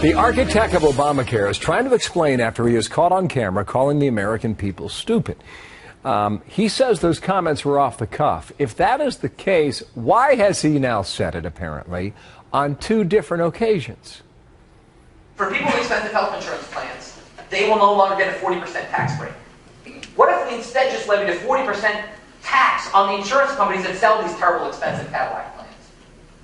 The architect of Obamacare is trying to explain after he is caught on camera calling the American people stupid. He says those comments were off the cuff. If that is the case, why has he now said it, apparently, on two different occasions? For people with expensive health insurance plans, they will no longer get a 40% tax break. What if we instead just levied a 40% tax on the insurance companies that sell these terrible expensive Cadillac plans?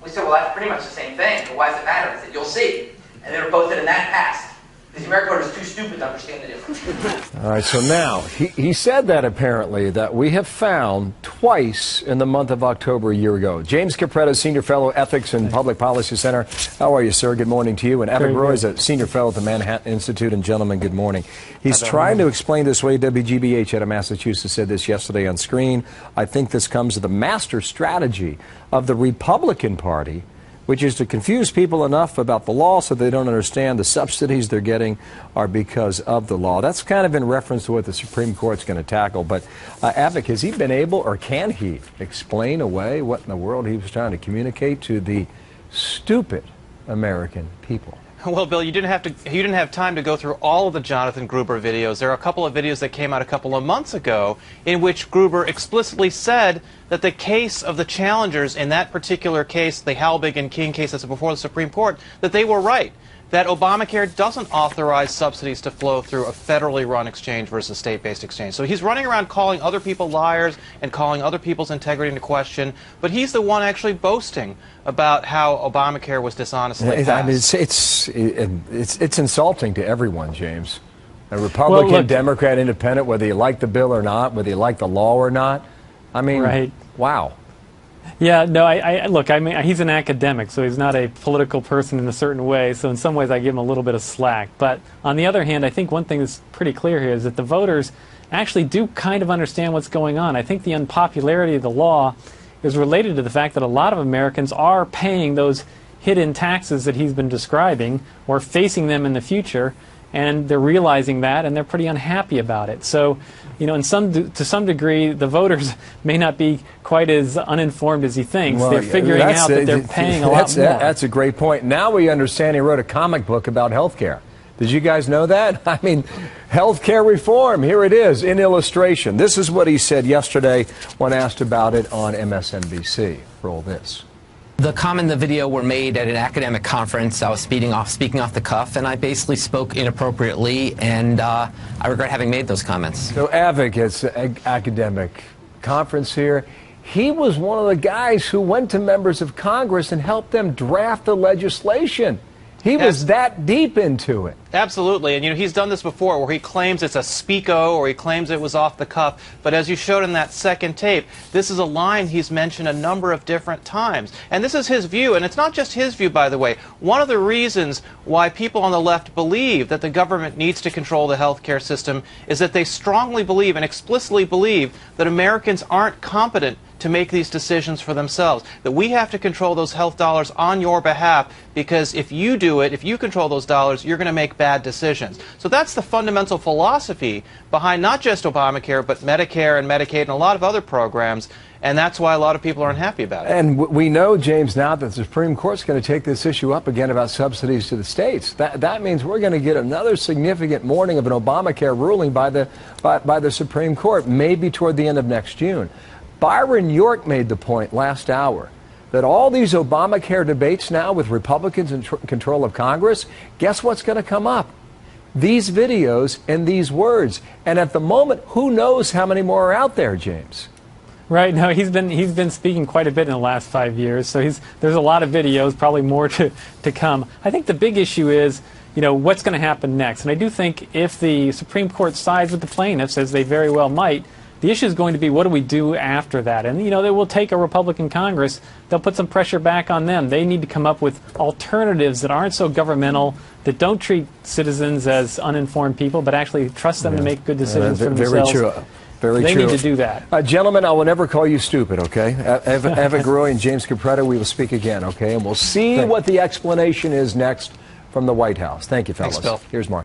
We said, well, that's pretty much the same thing, but why does it matter? I said, you'll see. And they were posted in that past. Because the American voter is too stupid to understand the difference. All right, so now, he said that apparently, that we have found twice in the month of October a year ago. James Capretta, Senior Fellow, Ethics and Public Policy Center. How are you, sir? Good morning to you. And Evan Roy is a Senior Fellow at the Manhattan Institute. And gentlemen, good morning. He's trying to explain this way. WGBH out of Massachusetts said this yesterday on screen. I think this comes to the master strategy of the Republican Party, which is to confuse people enough about the law so they don't understand the subsidies they're getting are because of the law. That's kind of in reference to what the Supreme Court's going to tackle. But, Avik, has he been able, or can he, explain away what in the world he was trying to communicate to the stupid American people? Well, Bill, you didn't have time to go through all of the Jonathan Gruber videos. There are a couple of videos that came out a couple of months ago in which Gruber explicitly said that the case of the challengers in that particular case, the Halbig and King case that's before the Supreme Court, that they were right. That Obamacare doesn't authorize subsidies to flow through a federally run exchange versus state-based exchange. So he's running around calling other people liars and calling other people's integrity into question, but he's the one actually boasting about how Obamacare was dishonestly passed. I mean, it's insulting to everyone, James. A Republican, Democrat, Independent, whether you like the bill or not, whether you like the law or not. I mean, wow. Yeah, no, I mean, he's an academic, so he's not a political person in a certain way, so in some ways I give him a little bit of slack. But on the other hand, I think one thing that's pretty clear here is that the voters actually do kind of understand what's going on. I think the unpopularity of the law is related to the fact that a lot of Americans are paying those hidden taxes that he's been describing, or facing them in the future, and they're realizing that, and they're pretty unhappy about it. So, you know, to some degree, the voters may not be quite as uninformed as he thinks. Well, they're figuring out that they're paying a lot more. That's a great point. Now we understand he wrote a comic book about health care. Did you guys know that? I mean, health care reform, here it is in illustration. This is what he said yesterday when asked about it on MSNBC. Roll this. The comment and the video were made at an academic conference. I was speaking off the cuff, and I basically spoke inappropriately, and I regret having made those comments. So Avik, it's an academic conference here. He was one of the guys who went to members of Congress and helped them draft the legislation. He was that deep into it. Absolutely. And, you know, he's done this before where he claims it's a speako or he claims it was off the cuff. But as you showed in that second tape, this is a line he's mentioned a number of different times. And this is his view. And it's not just his view, by the way. One of the reasons why people on the left believe that the government needs to control the health care system is that they strongly believe and explicitly believe that Americans aren't competent to make these decisions for themselves, that we have to control those health dollars on your behalf, because if you do it, if you control those dollars, you're going to make bad decisions. So that's the fundamental philosophy behind not just Obamacare, but Medicare and Medicaid and a lot of other programs, and that's why a lot of people are unhappy about it. And we know, James, now that the Supreme Court's going to take this issue up again about subsidies to the states. That means we're going to get another significant morning of an Obamacare ruling by the Supreme Court, maybe toward the end of next June. Byron York made the point last hour that all these Obamacare debates now with Republicans in control of Congress, guess what's going to come up? These videos and these words. And at the moment, who knows how many more are out there, James? Right. No, he's been speaking quite a bit in the last 5 years. So there's a lot of videos, probably more to come. I think the big issue is, you know, what's going to happen next. And I do think if the Supreme Court sides with the plaintiffs, as they very well might, the issue is going to be, what do we do after that? And, you know, they will take a Republican Congress. They'll put some pressure back on them. They need to come up with alternatives that aren't so governmental, that don't treat citizens as uninformed people, but actually trust them to make good decisions for themselves. Very true. Very true. They need to do that. Gentlemen, I will never call you stupid, okay? Avik Roy and James Capretta, we will speak again, okay? And we'll see what the explanation is next from the White House. Thank you, fellas. Thanks, Bill. Here's Mark.